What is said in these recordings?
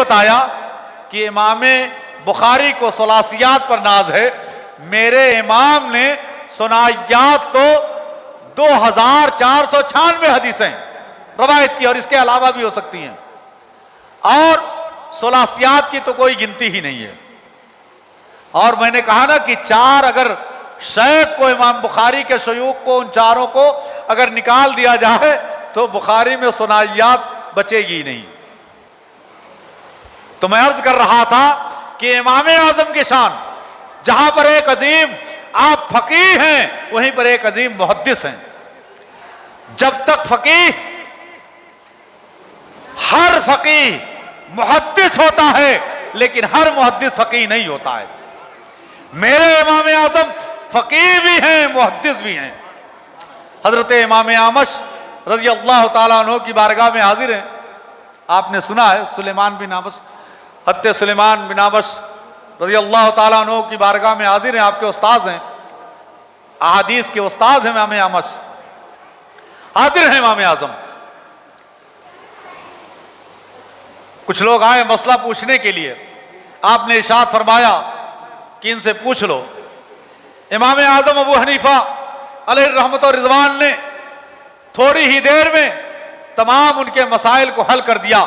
बताया कि इमाम बुखारी को सलासियात पर नाज है, मेरे इमाम ने सुनायात तो 2496 हदीसें रवायत की, और इसके अलावा भी हो सकती हैं, और सलासियात की तो कोई गिनती ही नहीं है। और मैंने कहा ना कि चार, अगर शेख को, इमाम बुखारी के शयूख को, उन चारों को अगर निकाल दिया जाए तो बुखारी में सुनायात बचेगी नहीं। तो मैं अर्ज कर रहा था कि इमाम आजम की शान, जहां पर एक अजीम आप फकीह हैं, वहीं पर एक अजीम मुहद्दिस हैं। जब तक फकीह, हर फकीह मुहद्दिस होता है, लेकिन हर मुहद्दिस फकीह नहीं होता है। मेरे इमाम आजम फकीह भी हैं, मुहद्दिस भी हैं। हजरत इमाम आमश रज़ी अल्लाह ताला अन्हु की बारगाह में हाजिर हैं। आपने सुना है सुलेमान बिन आमश, हत्ते सुलेमान बिन आमश रज़ी अल्लाह ताला अन्हु की बारगाह में हाजिर हैं। आपके उस्ताद हैं, अहादीस के उस्ताद हैं इमाम आमश, हाजिर हैं इमाम आजम। कुछ लोग आए मसला पूछने के लिए, आपने इरशाद फरमाया कि इनसे पूछ लो। इमाम आजम अबू हनीफा अलैहि रहमत और रिजवान ने थोड़ी ही देर में तमाम उनके मसाइल को हल कर दिया।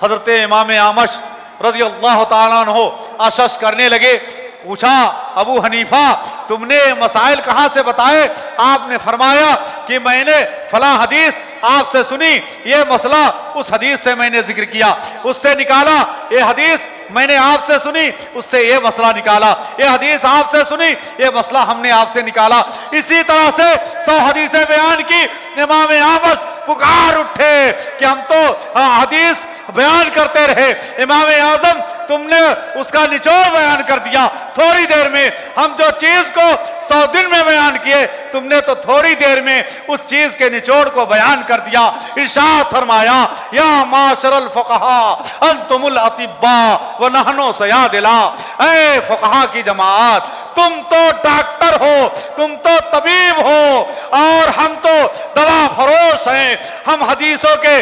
हजरत इमाम आमश रज़ी अल्लाह ताला अन्हु आशश करने लगे, पूछा अबू हनीफा तुमने मसाइल कहां से बताए? आपने फरमाया कि मैंने फला हदीस आपसे सुनी, ये मसला उस हदीस से मैंने जिक्र किया, उससे निकाला। ये हदीस मैंने आपसे सुनी, उससे ये मसला निकाला। ये हदीस आपसे सुनी, ये मसला हमने आपसे निकाला। इसी तरह से 100 हदीसें बयान की। इमाम आमश पुकार उठे कि हम तो हदीस बयान करते रहे, इमाम आजम तुमने उसका निचोड़ बयान कर दिया। थोड़ी देर में हम जो चीज को 100 दिन में बयान किए, तुमने तो थोड़ी देर में उस चीज के निचोड़ को बयान कर दिया। इरशाद फरमाया, या माशरल फुक़हा अंतुमुल अतिब्बा व नहनु सयादिला। ऐ फुक़हा की जमात, तुम तो डॉक्टर हो, तुम तो तबीब हो, और हम तो दवा फरोश हैं। हम हदीसों के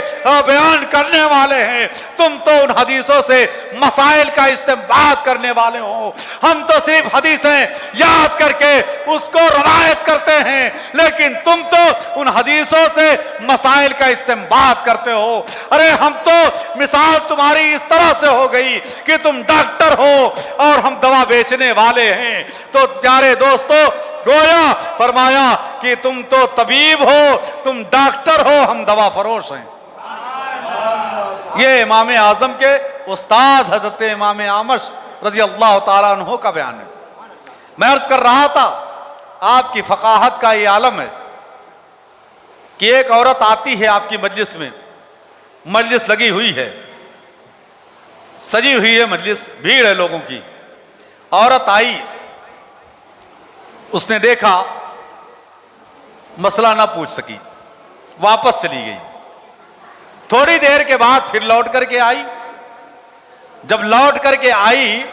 बयान करने वाले हैं, तुम तो उन हदीसों से मसाइल का इस्तेमाल करने वाले हो। हम तो सिर्फ हदीसें याद करके उसको रवायत करते हैं, लेकिन तुम तो उन हदीसों से मसाइल का इस्तेमाल करते हो। अरे हम तो मिसाल तुम्हारी इस तरह से हो गई कि तुम डॉक्टर हो और हम दवा बेचने वाले हैं। तो प्यारे दोस्तों, गोया फरमाया कि तुम तो तबीब हो, तुम डॉक्टर हो, हम दवा फरोश हैं। ये इमाम आजम के उस्ताद हजरत इमाम आमश रज़ी अल्लाह ताला अन्हु का बयान है। मैं अर्ज कर रहा था, आपकी फकाहत का ये आलम है कि एक औरत आती है आपकी मजलिस में, मजलिस लगी हुई है, सजी हुई है मजलिस, भीड़ है लोगों की। औरत आई, उसने देखा, मसला ना पूछ सकी, वापस चली गई। थोड़ी देर के बाद फिर लौट करके आई। जब लौट करके आई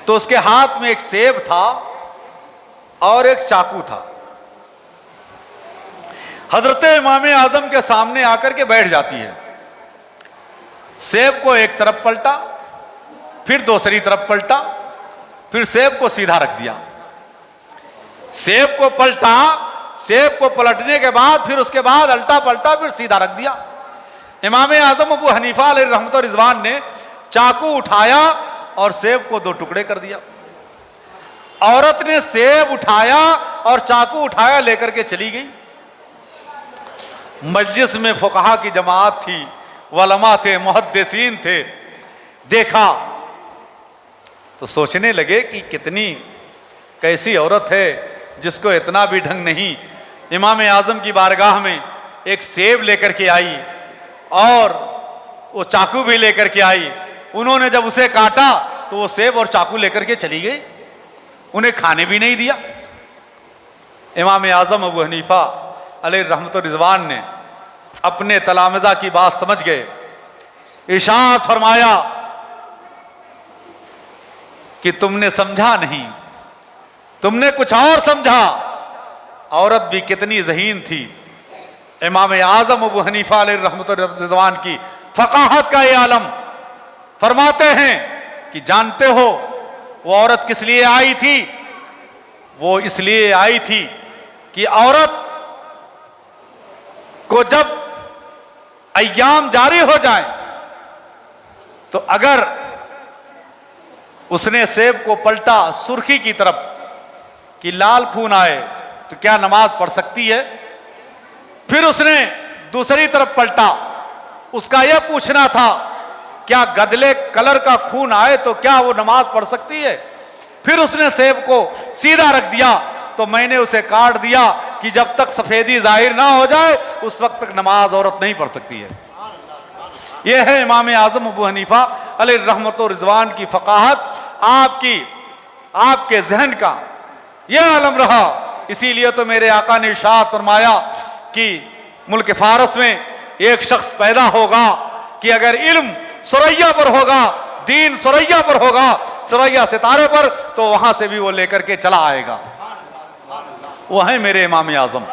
तो उसके हाथ में एक सेब था और एक चाकू था। हजरत इमाम आजम के सामने आकर के बैठ जाती है। सेब को एक तरफ पलटा, फिर दूसरी तरफ पलटा, फिर सेब को सीधा रख दिया। सेब को पलटा, सेब को पलटने के बाद फिर उसके बाद अल्टा पलटा, फिर सीधा रख दिया। इमाम आजम अबू हनीफा अलैहि रहमत और रिजवान ने चाकू उठाया और सेब को 2 टुकड़े कर दिया। औरत ने सेब उठाया और चाकू उठाया, लेकर के चली गई। मजलिस में फुक़हा की जमात थी, वलमा थे, मुहद्दिसीन थे। देखा तो सोचने लगे कि कितनी कैसी औरत है जिसको इतना भी ढंग नहीं। इमाम आजम की बारगाह में एक सेब लेकर के आई और वो चाकू भी लेकर के आई। उन्होंने जब उसे काटा तो वो सेब और चाकू लेकर के चली गई, उन्हें खाने भी नहीं दिया। इमाम आजम अबू हनीफा अलैहि रहमत रिजवान ने अपने तलामज़ा की बात समझ गए। इरशाद फरमाया कि तुमने समझा नहीं, तुमने कुछ और समझा। औरत भी कितनी ज़हीन थी। इमाम आजम अबू हनीफा अलैहि रहमत रिजवान की फकाहत का ये आलम। फरमाते हैं कि जानते हो वो औरत किस लिए आई थी? वो इसलिए आई थी कि औरत को जब अय्याम जारी हो जाए तो अगर उसने सेब को पलटा सुर्खी की तरफ कि लाल खून आए तो क्या नमाज पढ़ सकती है? फिर उसने दूसरी तरफ पलटा, उसका यह पूछना था क्या गदले कलर का खून आए तो क्या वो नमाज पढ़ सकती है? फिर उसने सेब को सीधा रख दिया तो मैंने उसे काट दिया कि जब तक सफेदी जाहिर ना हो जाए उस वक्त तक नमाज औरत नहीं पढ़ सकती है। यह है इमाम आजम अबू हनीफा अलैहि रहमत व रिजवान की फकाहत, आपके जहन का यह आलम रहा। इसीलिए तो मेरे आका ने इरशाद फरमाया कि मुल्क फारस में एक शख्स पैदा होगा कि अगर इल्म सुरैया पर होगा, दीन सुरैया पर होगा, सुरैया सितारे पर, तो वहां से भी वो लेकर के चला आएगा। वो है मेरे इमाम आजम।